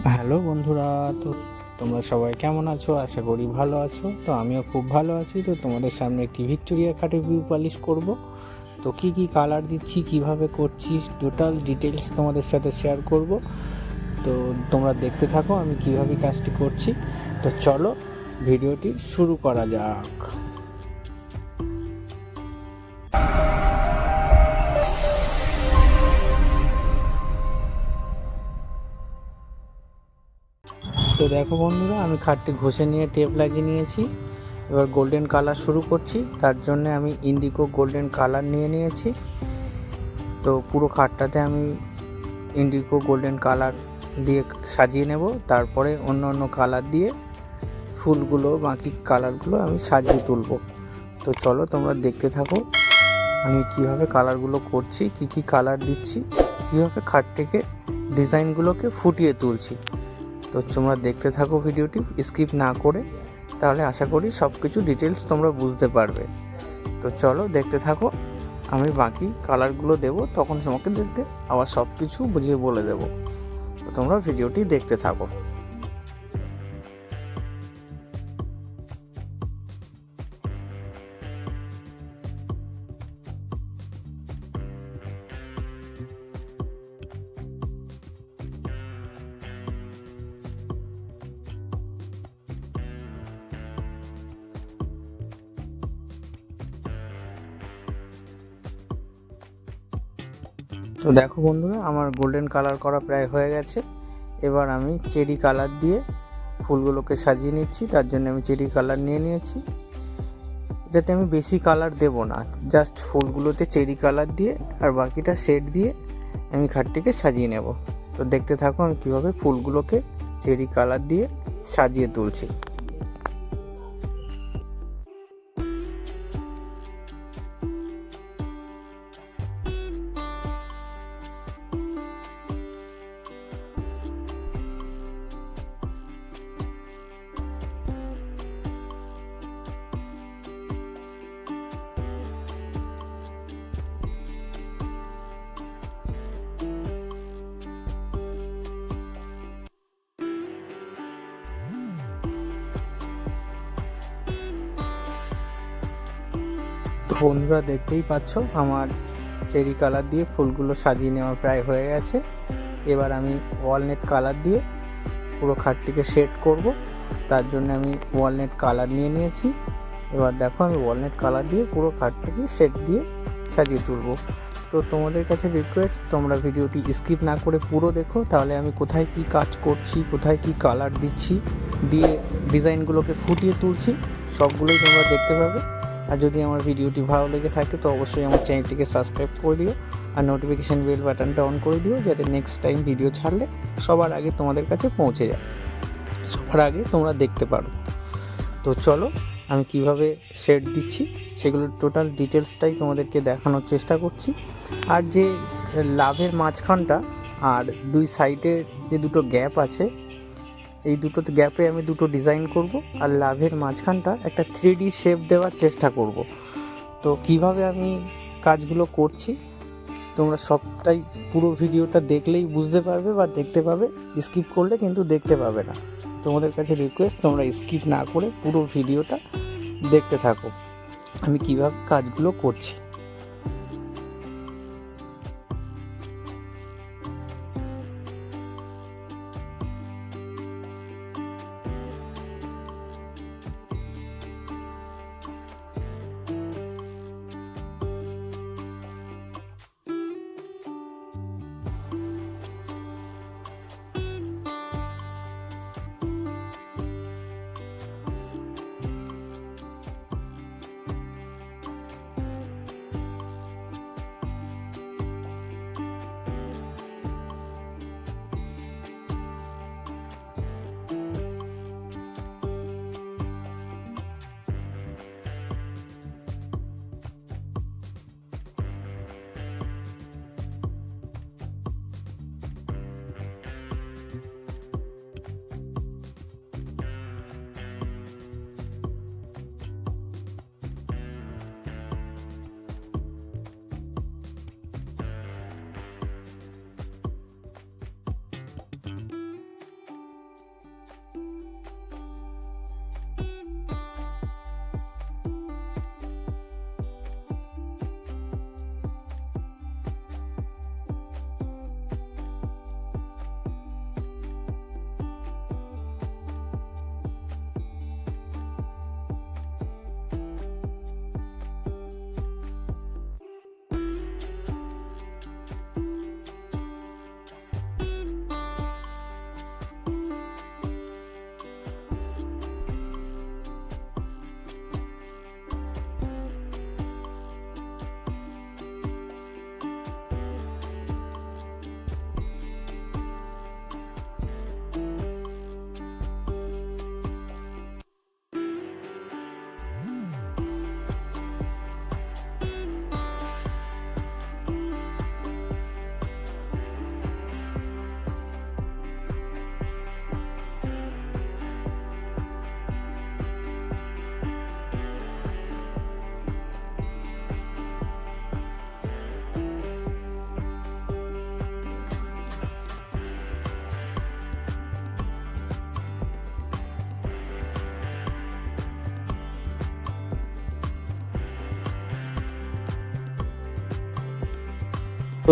Hello বন্ধুরা, তো তোমরা সবাই কেমন আছো? আশা করি ভালো আছো। তো আমিও খুব ভালো আছি। তো তোমাদের সামনে একটি ভিক্টোরিয়া কাটে ভিউ পলিশ করব। তো কি কি কালার দিচ্ছি, কিভাবে করছি, টোটাল ডিটেলস তোমাদের সাথে শেয়ার করব। তো তোমরা দেখতে থাকো আমি কিভাবে কাজটি করছি। তো চলো ভিডিওটি শুরু করা যাক। তো দেখো বন্ধুরা, আমি খাটটি ঘষে নিয়ে টেপ লাগিয়ে নিয়েছি। এবার গোল্ডেন কালার শুরু করছি। তার জন্য আমি ইন্ডিগো গোল্ডেন কালার নিয়ে নিয়েছি। তো পুরো খাটটাতে আমি ইন্ডিগো গোল্ডেন কালার দিয়ে সাজিয়ে নেব। তারপরে অন্য অন্য কালার দিয়ে ফুলগুলো, বাকি কালারগুলো আমি সাজিয়ে তুলব। তো চলো তোমরা দেখতে থাকো আমি কিভাবে কালারগুলো করছি, কি কি কালার দিচ্ছি, কীভাবে খাটটিকে ডিজাইনগুলোকে ফুটিয়ে তুলছি। তো তোমরা দেখতে থাকো ভিডিওটি স্কিপ না করে, তাহলে আশা করি সব কিছু ডিটেলস তোমরা বুঝতে পারবে। তো চলো দেখতে থাকো, আমি বাকি কালারগুলো দেবো, তখন তোমাকে দেখতে আবার সব কিছু বুঝিয়ে বলে দেবো। তো তোমরা ভিডিওটি দেখতে থাকো। তো দেখো বন্ধুরা, আমার গোল্ডেন কালার করা প্রায় হয়ে গেছে। এবার আমি চেরি কালার দিয়ে ফুলগুলোকে সাজিয়ে নিচ্ছি। তার জন্য আমি চেরি কালার নিয়ে নিয়েছি। এটাতে আমি বেশি কালার দেব না, জাস্ট ফুলগুলোতে চেরি কালার দিয়ে আর বাকিটা শেড দিয়ে আমি খাটটিকে সাজিয়ে নেব। তো দেখতে থাকো আমি কীভাবে ফুলগুলোকে চেরি কালার দিয়ে সাজিয়ে তুলছি। তো বন্ধুরা দেখতেই পাচ্ছ আমার চেরি কালার দিয়ে ফুলগুলো সাজিয়ে নেওয়া প্রায় হয়ে গেছে। এবার আমি ওয়ালনেট কালার দিয়ে পুরো খাটটিকে শেড করব। তার জন্য আমি ওয়ালনেট কালার নিয়ে নিয়েছি। এবার দেখো আমি ওয়ালনেট কালার দিয়ে পুরো খাটটিকে শেড দিয়ে সাজিয়ে তুলব। তো তোমাদের কাছে রিকোয়েস্ট, তোমরা ভিডিওটি স্কিপ না করে পুরো দেখো, তাহলে আমি কোথায় কি কাজ করছি, কোথায় কি কালার দিচ্ছি, দিয়ে ডিজাইনগুলোকে ফুটিয়ে তুলছি, সবগুলোই তোমরা দেখতে পাবে। আর যদি আমার ভিডিওটি ভালো লেগে থাকে তো অবশ্যই আমার চ্যানেলটিকে সাবস্ক্রাইব করে দিও আর নোটিফিকেশান বেল বাটনটা অন করে দিও, যাতে নেক্সট টাইম ভিডিও ছাড়লে সবার আগে তোমাদের কাছে পৌঁছে যায়, সবার আগে তোমরা দেখতে পারো। তো চলো আমি কিভাবে শেড দিচ্ছি সেগুলোর টোটাল ডিটেলসটাই তোমাদেরকে দেখানোর চেষ্টা করছি। আর যে লাভের মাঝখানটা আর দুই সাইডে যে দুটো গ্যাপ আছে, এই দুটো গ্যাপে আমি দুটো ডিজাইন করব আর লাভের মাঝখানটা একটা 3D শেপ দেওয়ার চেষ্টা করব। তো কিভাবে আমি কাজগুলো করছি তোমরা সবটাই পুরো ভিডিওটা দেখলেই বুঝতে পারবে বা দেখতে পাবে, স্কিপ করলে কিন্তু দেখতে পাবে না। তোমাদের কাছে রিকোয়েস্ট, তোমরা স্কিপ না করে পুরো ভিডিওটা দেখতে থাকো আমি কিভাবে কাজগুলো করছি।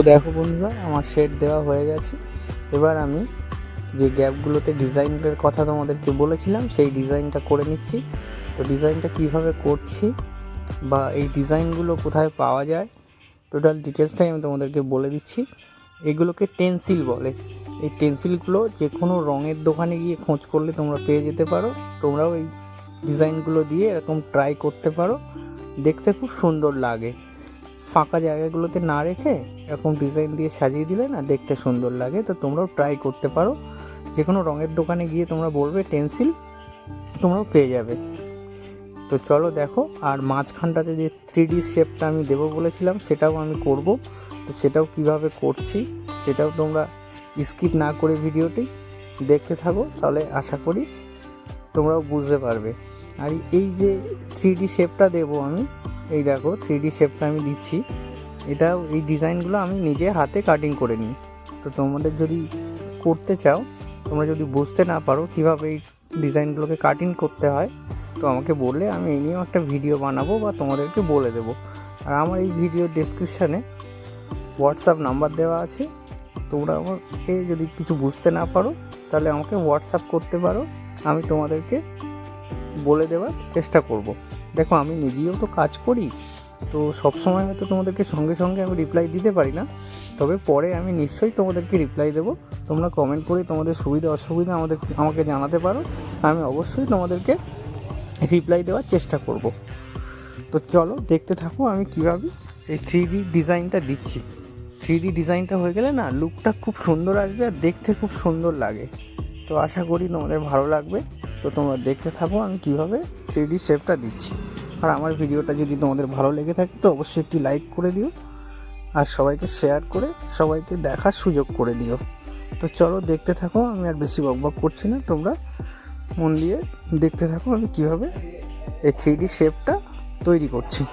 তো দেখো বন্ধুরা, আমার শেড দেওয়া হয়ে গেছে। এবার আমি যে গ্যাপগুলোতে ডিজাইনের কথা তোমাদেরকে বলেছিলাম সেই ডিজাইনটা করে নিচ্ছি। তো ডিজাইনটা কিভাবে করছি বা এই ডিজাইনগুলো কোথায় পাওয়া যায় টোটাল ডিটেলসটাই আমি তোমাদেরকে বলে দিচ্ছি। এগুলোকে টেন্সিল বলে। এই টেন্সিলগুলো যে কোনো রঙের দোকানে গিয়ে খোঁজ করলে তোমরা পেয়ে যেতে পারো। তোমরাও এই ডিজাইনগুলো দিয়ে এরকম ট্রাই করতে পারো, দেখতে খুব সুন্দর লাগে। ফাঁকা জায়গাগুলোতে না রেখে এরকম ডিজাইন দিয়ে সাজিয়ে দিলে না দেখতে সুন্দর লাগে। তো তোমরাও ট্রাই করতে পারো, যে কোনো রঙের দোকানে গিয়ে তোমরা বলবে টেন্সিল, তোমরাও পেয়ে যাবে। তো চলো দেখো, আর মাঝখানটাতে যে 3D শেপটা আমি দেবো বলেছিলাম সেটাও আমি করব। তো সেটাও কিভাবে করছি সেটাও তোমরা স্কিপ না করে ভিডিওটি দেখতে থাকো, তাহলে আশা করি তোমরাও বুঝতে পারবে। আর এই যে 3D শেপটা দেবো আমি, এই দেখো 3D শেপটা আমি দিচ্ছি, এটাও এই ডিজাইনগুলো আমি নিজে হাতে কাটিং করে নিই। তো তোমাদের যদি করতে চাও, তোমরা যদি বুঝতে না পারো কীভাবে এই ডিজাইনগুলোকে কাটিং করতে হয়, তো আমাকে বললে আমি এই নিয়েও একটা ভিডিও বানাবো বা তোমাদেরকে বলে দেবো। আর আমার এই ভিডিও ডেসক্রিপশানে হোয়াটসঅ্যাপ নাম্বার দেওয়া আছে। তোমরা আমাকে যদি কিছু বুঝতে না পারো তাহলে আমাকে হোয়াটসঅ্যাপ করতে পারো, আমি তোমাদেরকে বলে দেওয়ার চেষ্টা করব। দেখো, আমি নিজেও তো কাজ করি, তো সবসময় হয়তো তোমাদেরকে সঙ্গে সঙ্গে আমি রিপ্লাই দিতে পারি না, তবে পরে আমি নিশ্চয়ই তোমাদেরকে রিপ্লাই দেবো। তোমরা কমেন্ট করে তোমাদের সুবিধা অসুবিধা আমাকে জানাতে পারো, আমি অবশ্যই তোমাদেরকে রিপ্লাই দেওয়ার চেষ্টা করব। তো চলো দেখতে থাকো আমি কিভাবে এই 3D ডিজাইনটা দিচ্ছি। 3D ডিজাইনটা হয়ে গেলে না লুকটা খুব সুন্দর আসবে আর দেখতে খুব সুন্দর লাগে। তো আশা করি তোমাদের ভালো লাগবে। তো তোমরা দেখতে থাকো আমি কিভাবে 3D শেপটা দিচ্ছি। আর আমার ভিডিওটা যদি তোমাদের ভালো লেগে থাকে তো অবশ্যই একটি লাইক করে দিও, আর সবাইকে শেয়ার করে সবাইকে দেখার সুযোগ করে দিও। তো চলো দেখতে থাকো, আমি আর বেশি বকবক করছি না, তোমরা মন দিয়ে দেখতে থাকো আমি কিভাবে এই 3D শেপটা তৈরি করছি।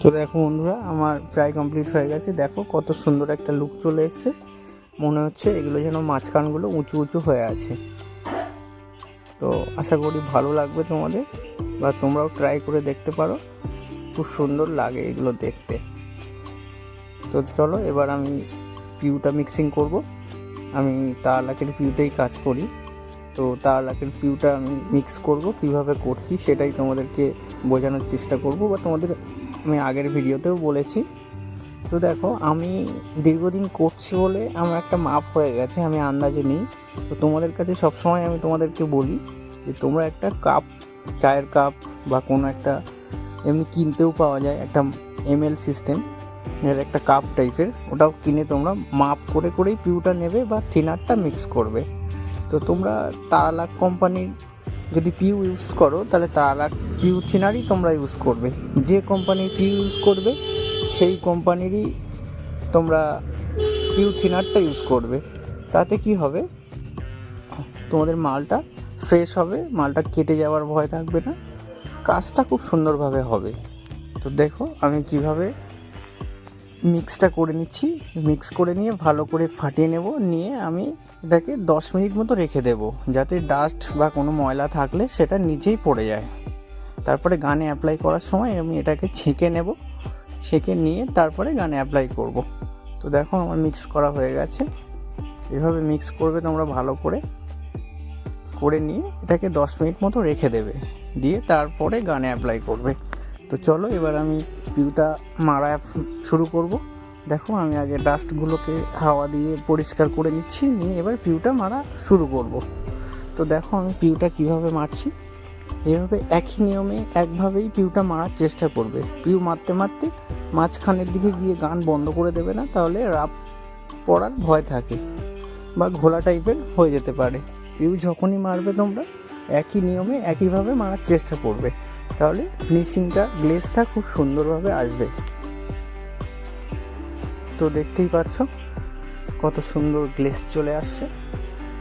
তো দেখো বন্ধুরা, আমার প্রায় কমপ্লিট হয়ে গেছে। দেখো কত সুন্দর একটা লুক চলে এসছে। মনে হচ্ছে এগুলো যেন মাঝখানগুলো উঁচু উঁচু হয়ে আছে। তো আশা করি ভালো লাগবে তোমাদের, বা তোমরাও ট্রাই করে দেখতে পারো, খুব সুন্দর লাগে এগুলো দেখতে। তো চলো এবার আমি পিউটা মিক্সিং করব। আমি তার লাকের পিউতেই কাজ করি, তো তার লাকের পিউটা আমি মিক্স করব। কিভাবে করছি সেটাই তোমাদেরকে বোঝানোর চেষ্টা করব, বা তোমাদের আমি আগের ভিডিওতেও বলেছি। তো দেখো, আমি দীর্ঘদিন করছি বলে আমার একটা মাপ হয়ে গেছে, আমি আন্দাজে নিই। তো তোমাদের কাছে সবসময় আমি তোমাদেরকে বলি যে তোমরা একটা কাপ, চায়ের কাপ বা কোনো একটা এমনি কিনতেও পাওয়া যায় একটা ML সিস্টেম এর একটা কাপ টাইপের, ওটাও কিনে তোমরা মাপ করে করেই পিউটা নেবে বা থিনারটা মিক্স করবে। তো তোমরা তারালাক কোম্পানির যদি পিউ ইউজ করো তাহলে তারালাক পিউ থিনারই তোমরা ইউজ করবে। যে কোম্পানির পিউ ইউজ করবে সেই কোম্পানিরই তোমরা পিউ থিনারটা ইউজ করবে। তাতে কি হবে, তোমাদের মালটা ফ্রেশ হবে, মালটা কেটে যাওয়ার ভয় থাকবে না, কাজটা খুব সুন্দরভাবে হবে। তো দেখো আমি কিভাবে মিক্সটা করে নিচ্ছি। মিক্স করে নিয়ে ভালো করে ফাটিয়ে নেব, নিয়ে আমি এটাকে 10 মিনিট মতো রেখে দেব, যাতে ডাস্ট বা কোনো ময়লা থাকলে সেটা নিচেই পড়ে যায়। তারপরে গানে অ্যাপ্লাই করার সময় আমি এটাকে ছেঁকে নেব, ছেঁকে নিয়ে তারপরে গানে অ্যাপ্লাই করব। তো দেখো আমার মিক্স করা হয়ে গেছে। এভাবে মিক্স করবে তোমরা ভালো করে নিয়ে এটাকে 10 মিনিট মতো রেখে দেবে, দিয়ে তারপরে গানে অ্যাপ্লাই করবে। তো চলো এবার আমি পিউটা মারা শুরু করব। দেখো আমি আগে ডাস্টগুলোকে হাওয়া দিয়ে পরিষ্কার করে নিচ্ছি, নিয়ে এবার পিউটা মারা শুরু করব। তো দেখো আমি পিউটা কিভাবে মারছি। এইভাবে একই নিয়মে একভাবেই পিউটা মারার চেষ্টা করবে। পিউ মারতে মারতে মাঝখানের দিকে গিয়ে গান বন্ধ করে দেবে না, তাহলে রাপ পড়ার ভয় থাকে বা ঘোলা টাইপের হয়ে যেতে পারে। পিউ যখনই মারবে তোমরা একই নিয়মে একইভাবে মারার চেষ্টা করবে, তাহলে ফিনিশিংটা গ্লেজটা খুব সুন্দরভাবে আসবে। তো দেখতেই পাচ্ছ কত সুন্দর গ্লেজ চলে আসছে।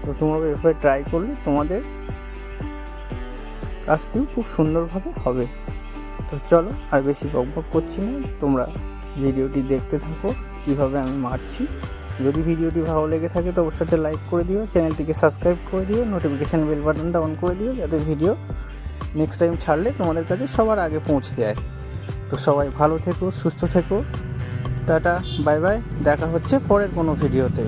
তো তোমরা এভাবে ট্রাই করলে তোমাদের কাজটিও খুব সুন্দরভাবে হবে। তো চলো আর বেশি বকবক করছি না, তোমরা ভিডিওটি দেখতে থাকো কীভাবে আমি মারছি। যদি ভিডিওটি ভালো লেগে থাকে তো অবশ্যই লাইক করে দিও, চ্যানেলটিকে সাবস্ক্রাইব করে দিও, নোটিফিকেশান বেল বাটনটা অন করে দিও, যাতে ভিডিও নেক্সট টাইম ছাড়লে তোমাদের কাছে সবার আগে পৌঁছে যায়। তো সবাই ভালো থেকো, সুস্থ থেকো, টাটা, বাই বাই, দেখা হচ্ছে পরের কোনো ভিডিওতে।